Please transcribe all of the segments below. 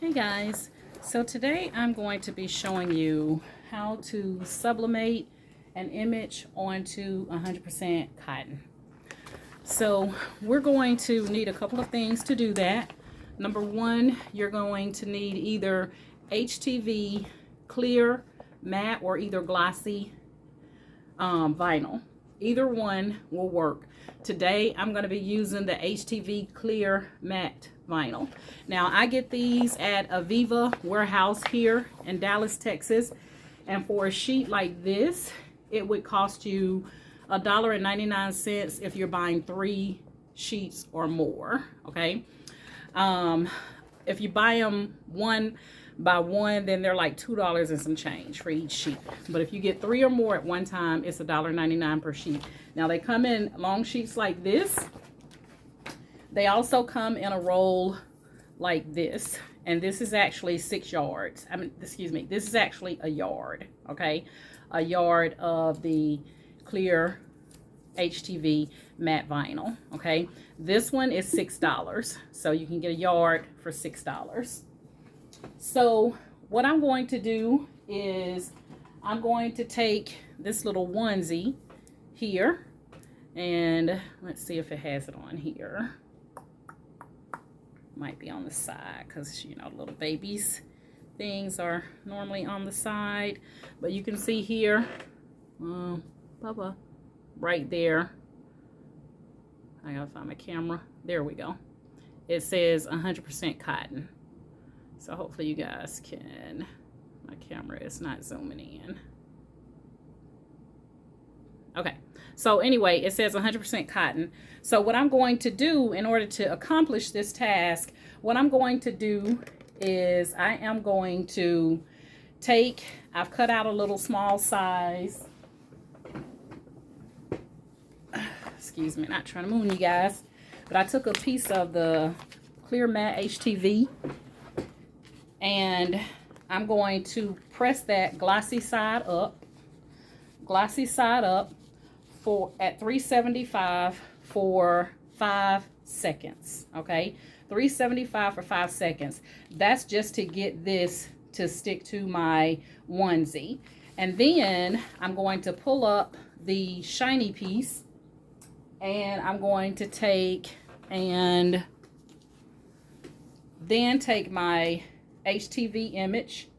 Hey guys, so today I'm going to be showing you how to sublimate an image onto 100% cotton. So we're going to need a couple of things to do that. Number one, you're going to need either HTV Clear Matte or either glossy vinyl. Either one will work. Today I'm going to be using the HTV Clear Matte Vinyl. Now I get these at Aviva Warehouse here in Dallas, Texas, and for a sheet like this it would cost you $1.99 if you're buying 3 sheets or more. Okay, if you buy them one by one, then they're like $2 and some change for each sheet. But if you get 3 or more at one time, it's $1.99 per sheet. Now they come in long sheets like this. They also come in a roll like this, and this is actually 6 yards. This is actually a yard. Okay, a yard of the Clear HTV Matte Vinyl. Okay, this one is $6, so you can get a yard for $6. So what I'm going to do is I'm going to take this little onesie here, and let's see if it has it on here. Might be on the side because, you know, little babies things are normally on the side, but you can see here, Bubba, right there. I gotta find my camera. There we go. It says 100% cotton. So hopefully you guys can, my camera is not zooming in. Okay, so anyway, it says 100% cotton. So what I'm going to do in order to accomplish this task, what I'm going to do is I am going to take, I've cut out a little small size. Excuse me, not trying to moon you guys, but I took a piece of the Clear Matte HTV, and I'm going to press that glossy side up at 375 for 5 seconds. Okay, 375 for 5 seconds. That's just to get this to stick to my onesie. And then I'm going to pull up the shiny piece, and I'm going to take and then take my HTV image,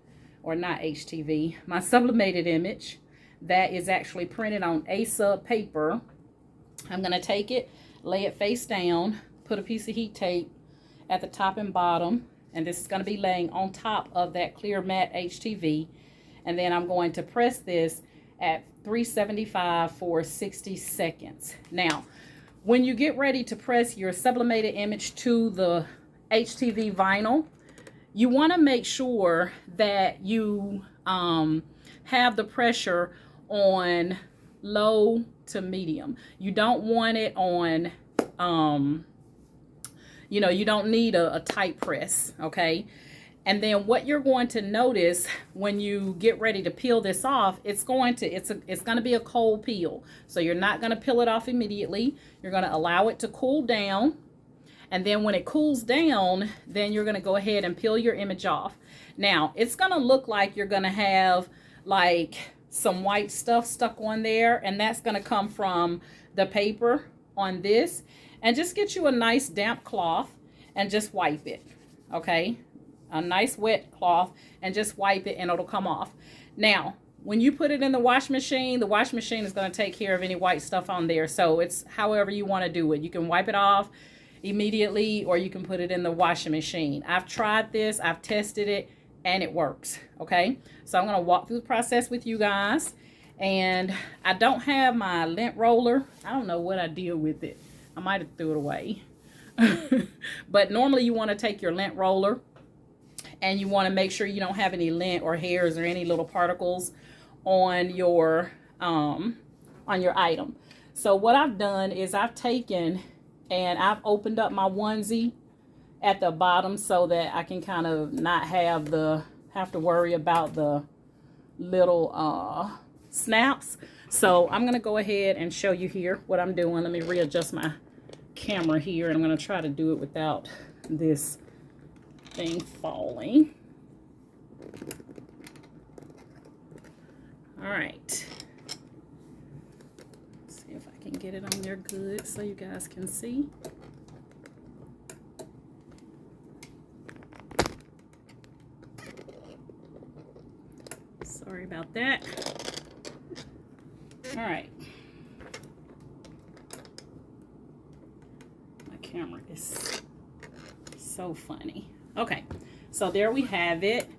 or not HTV, my sublimated image that is actually printed on A-sub paper. I'm going to take it, lay it face down, put a piece of heat tape at the top and bottom, and this is going to be laying on top of that Clear Matte HTV, and then I'm going to press this at 375 for 60 seconds. Now, when you get ready to press your sublimated image to the HTV vinyl, you want to make sure that you have the pressure on low to medium. You don't want it on, you know, you don't need a tight press, okay? And then what you're going to notice when you get ready to peel this off, it's going to be a cold peel. So you're not going to peel it off immediately. You're going to allow it to cool down. And then when it cools down, then you're going to go ahead and peel your image off. Now, it's going to look like you're going to have like some white stuff stuck on there, and that's going to come from the paper on this. And just get you a nice damp cloth and just wipe it, okay? A nice wet cloth, and just wipe it and it'll come off. Now, when you put it in the washing machine is going to take care of any white stuff on there. So it's however you want to do it. You can wipe it off immediately, or you can put it in the washing machine. I've tried this, I've tested it, and it works. Okay, so I'm going to walk through the process with you guys. And I don't have my lint roller. I don't know what I did with it. I might have threw it away. But normally you want to take your lint roller, and you want to make sure you don't have any lint or hairs or any little particles on your item. So what I've done is I've taken and I've opened up my onesie at the bottom so that I can kind of not have to worry about the little snaps. So I'm going to go ahead and show you here what I'm doing. Let me readjust my camera here, and I'm going to try to do it without this everything falling. All right. Let's see if I can get it on there good so you guys can see. Sorry about that. All right. My camera is so funny. Okay, so there we have it.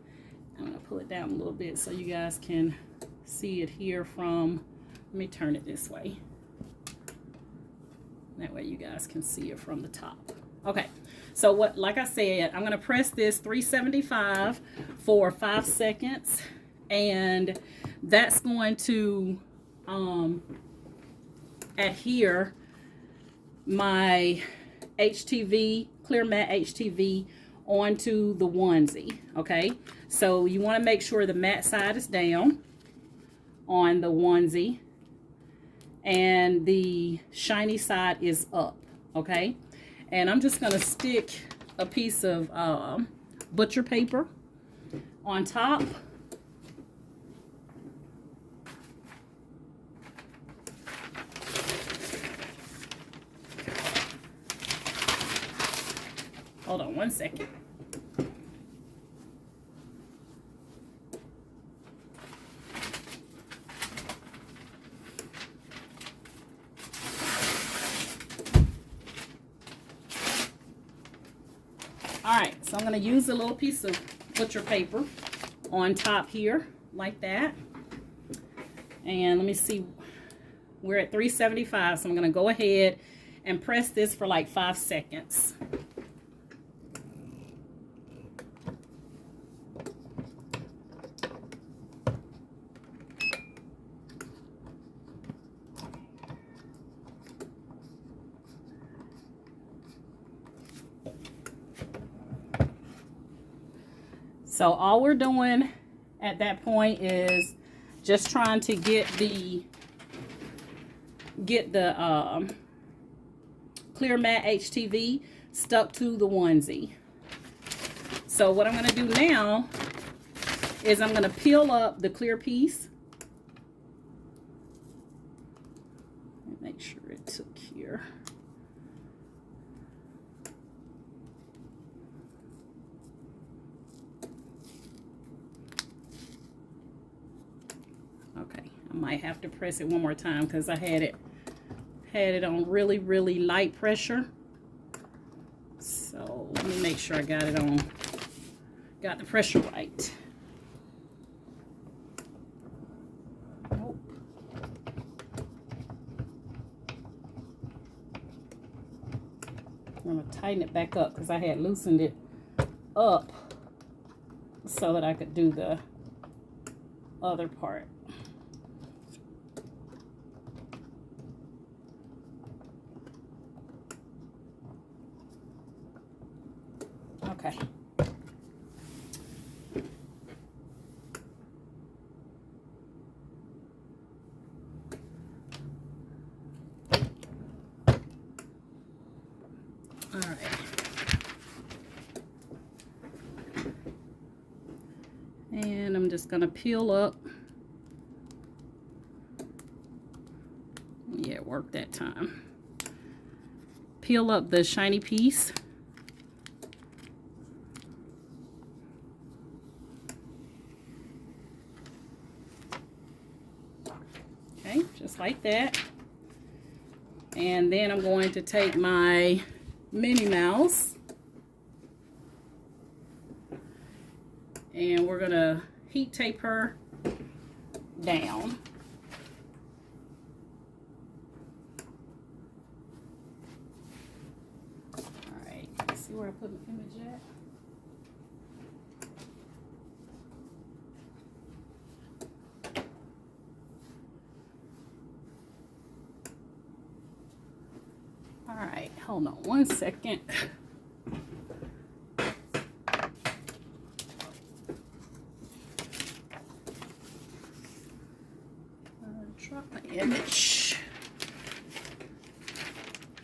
I'm gonna pull it down a little bit so you guys can see it here from, let me turn it this way. That way you guys can see it from the top. Okay, so what, like I said, I'm gonna press this 375 for 5 seconds, and that's going to adhere my HTV, Clear Matte HTV onto the onesie, okay? So you want to make sure the matte side is down on the onesie and the shiny side is up, okay? And I'm just going to stick a piece of butcher paper on top. Hold on one second. All right, so I'm going to use a little piece of butcher paper on top here, like that. And let me see, we're at 375, so I'm going to go ahead and press this for like 5 seconds. So all we're doing at that point is just trying to get the Clear Matte HTV stuck to the onesie. So what I'm going to do now is I'm going to peel up the clear piece. Make sure it took here. Okay, I might have to press it one more time because I had it on really, really light pressure. So let me make sure I got it on, got the pressure right. Nope. I'm gonna tighten it back up because I had loosened it up so that I could do the other part. Okay. All right. And I'm just going to peel up. Yeah, it worked that time. Peel up the shiny piece. Okay, just like that. And then I'm going to take my Minnie Mouse and we're gonna heat tape her down. All right, let's see where I put the image at. All right, hold on one second. Drop my image.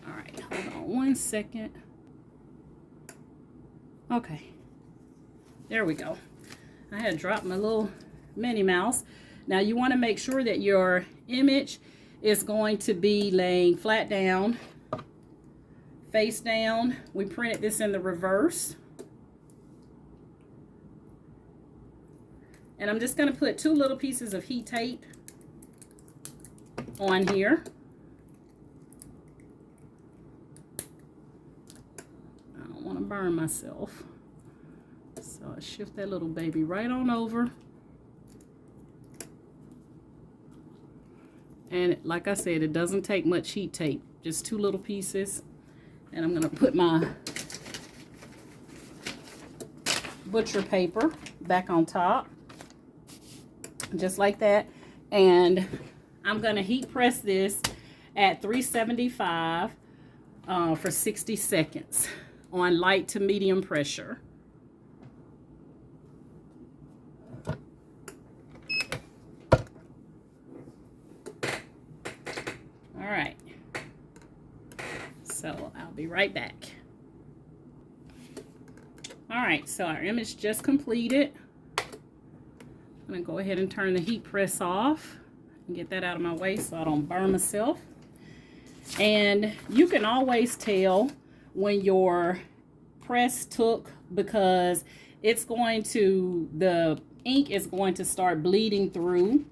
All right, hold on one second. Okay, There we go. I had dropped my little Minnie Mouse. Now you want to make sure that your image is going to be laying flat down, face down. We printed this in the reverse. And I'm just going to put 2 little pieces of heat tape on here. I don't want to burn myself. So I shift that little baby right on over. And like I said, it doesn't take much heat tape, just 2 little pieces. And I'm going to put my butcher paper back on top, just like that. And I'm going to heat press this at 375 for 60 seconds on light to medium pressure. All right, so I'll be right back. All right, so our image just completed. I'm gonna go ahead and turn the heat press off and get that out of my way so I don't burn myself. And you can always tell when your press took, because it's going to, the ink is going to start bleeding through.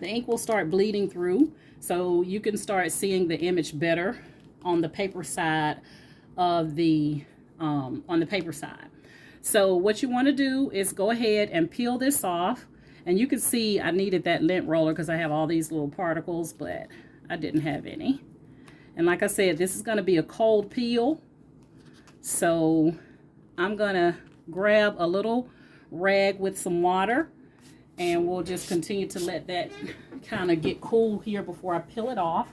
The ink will start bleeding through, so you can start seeing the image better on the paper side of the on the paper side. So what you want to do is go ahead and peel this off, and you can see I needed that lint roller because I have all these little particles, but I didn't have any. And like I said, this is going to be a cold peel, so I'm gonna grab a little rag with some water, and we'll just continue to let that kind of get cool here before I peel it off.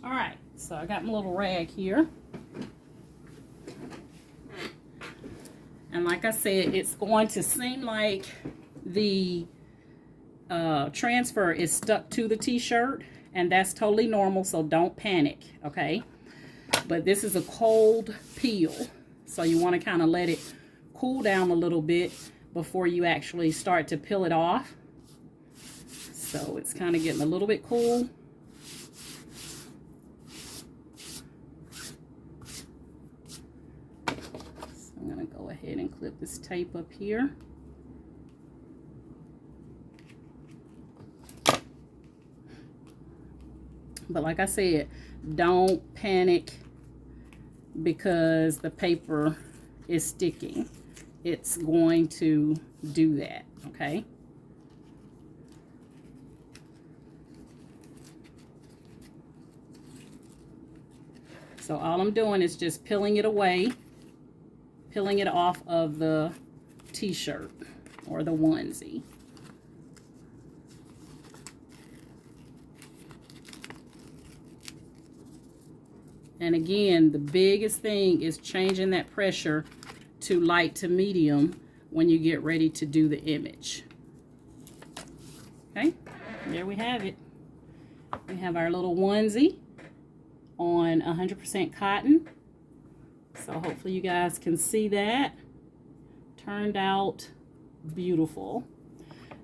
All right, so I got my little rag here. And like I said, it's going to seem like the transfer is stuck to the t-shirt, and that's totally normal, so don't panic, okay? But this is a cold peel, so you want to kind of let it cool down a little bit before you actually start to peel it off. So it's kind of getting a little bit cool. I'm going to go ahead and clip this tape up here. But like I said, don't panic because the paper is sticking. It's going to do that, okay? So all I'm doing is just peeling it away. Peeling it off of the t-shirt or the onesie. And again, the biggest thing is changing that pressure to light to medium when you get ready to do the image. Okay, there we have it. We have our little onesie on 100% cotton. So hopefully you guys can see that. Turned out beautiful.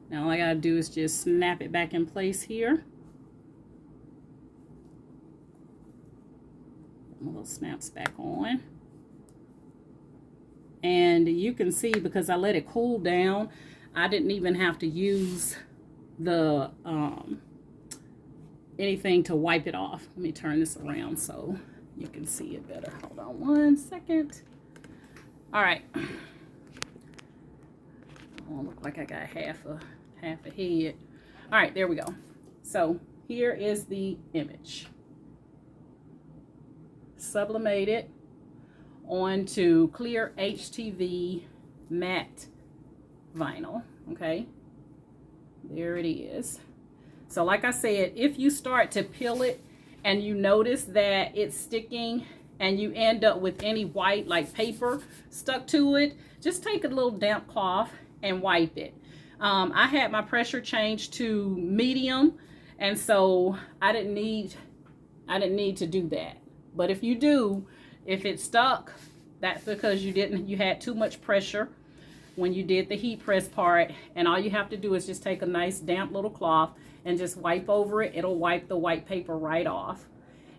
Now all I gotta do is just snap it back in place here. My little snaps back on. And you can see, because I let it cool down, I didn't even have to use the anything to wipe it off. Let me turn this around so you can see it better. Hold on one second. All right. I don't look like I got half a head. All right, there we go. So here is the image. Sublimated onto Clear HTV Matte vinyl. Okay, there it is. So like I said, if you start to peel it and you notice that it's sticking and you end up with any white like paper stuck to it, just take a little damp cloth and wipe it. I had my pressure changed to medium, and so I didn't need to do that. But if you do, if it's stuck, that's because you had too much pressure when you did the heat press part, and all you have to do is just take a nice damp little cloth and just wipe over it. It'll wipe the white paper right off.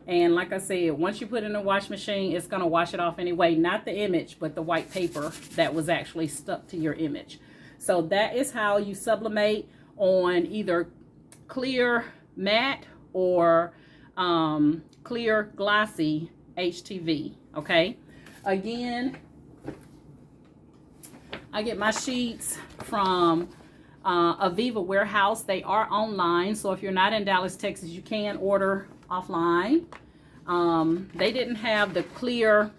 And like I said, once you put it in the wash machine, it's going to wash it off anyway. Not the image, but the white paper that was actually stuck to your image. So that is how you sublimate on either clear matte or clear glossy HTV. Okay. Again, I get my sheets from Aviva Warehouse. They are online, so if you're not in Dallas, Texas, you can order offline. They didn't have the clear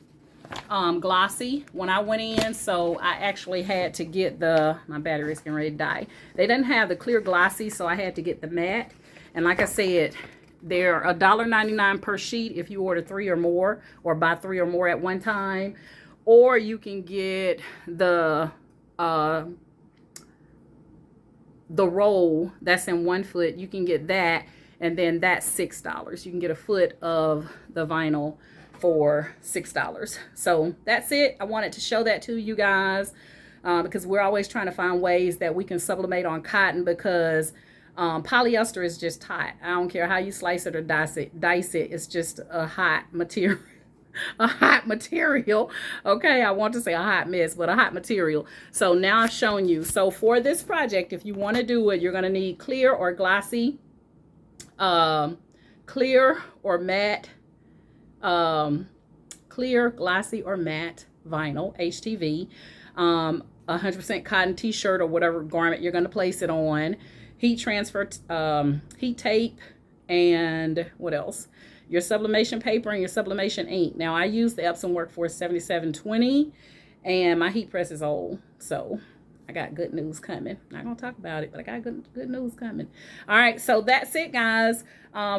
glossy when I went in, so I actually had to get my battery is getting ready to die. They didn't have the clear glossy, so I had to get the matte. And like I said, they're $1.99 per sheet if you order 3 or more, or buy 3 or more at one time. Or you can get the roll that's in 1 foot. You can get that, and then that's $6. You can get a foot of the vinyl for $6. So that's it. I wanted to show that to you guys because we're always trying to find ways that we can sublimate on cotton, because polyester is just hot. I don't care how you slice it or dice it. It's just a hot material. A hot material. Okay, I want to say a hot mess, but a hot material. So now I've shown you. So for this project, if you want to do it, you're going to need clear or glossy, clear or matte, clear, glossy, or matte vinyl HTV, 100% cotton t-shirt or whatever garment you're going to place it on, heat transfer, heat tape, and what else? Your sublimation paper and your sublimation ink. Now, I use the EPSON Workforce 7720, and my heat press is old, so I got good news coming. Not gonna talk about it, but I got good news coming. All right, so that's it, guys.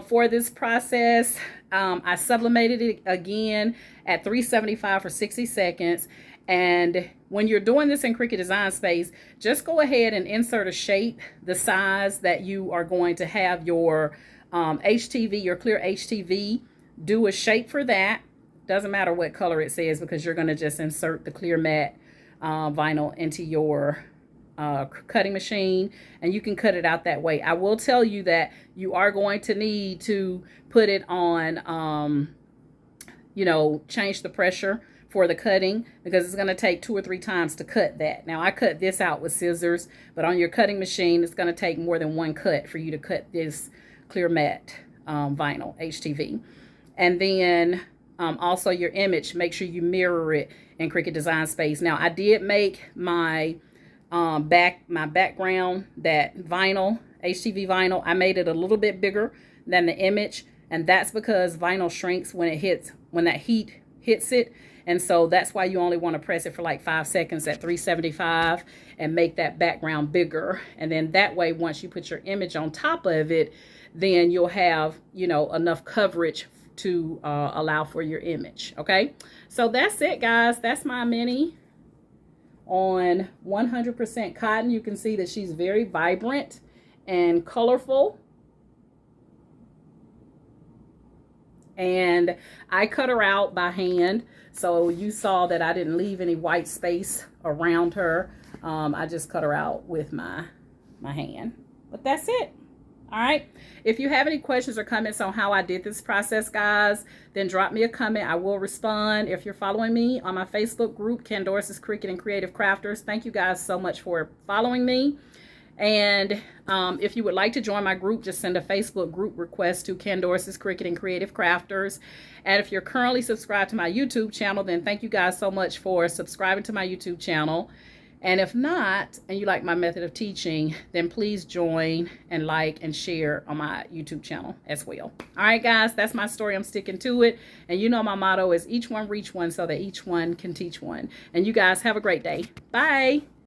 For this process, I sublimated it again at 375 for 60 seconds. And when you're doing this in Cricut Design Space, just go ahead and insert a shape the size that you are going to have your HTV, your clear HTV. Do a shape for that. Doesn't matter what color it says, because you're going to just insert the clear matte vinyl into your cutting machine, and you can cut it out that way. I will tell you that you are going to need to put it on, change the pressure for the cutting, because it's going to take 2 or 3 times to cut that. Now, I cut this out with scissors, but on your cutting machine, it's going to take more than 1 cut for you to cut this clear matte vinyl HTV. And then also your image, make sure you mirror it in Cricut Design Space. Now, I did make my background, that vinyl, HTV vinyl, I made it a little bit bigger than the image, and that's because vinyl shrinks when that heat hits it. And so that's why you only want to press it for like 5 seconds at 375 and make that background bigger. And then that way, once you put your image on top of it, then you'll have, enough coverage to allow for your image. Okay, so that's it, guys. That's my mini on 100% cotton. You can see that she's very vibrant and colorful. And I cut her out by hand, so you saw that I didn't leave any white space around her. I just cut her out with my hand. But that's it. All right. If you have any questions or comments on how I did this process, guys, then drop me a comment. I will respond. If you're following me on my Facebook group, Candoris's Cricut and Creative Crafters, thank you guys so much for following me. And if you would like to join my group, just send a Facebook group request to Candoris's Cricut and Creative Crafters. And if you're currently subscribed to my YouTube channel, then thank you guys so much for subscribing to my YouTube channel. And if not, and you like my method of teaching, then please join and like and share on my YouTube channel as well. All right, guys, that's my story. I'm sticking to it. And you know my motto is each one reach one so that each one can teach one. And you guys have a great day. Bye.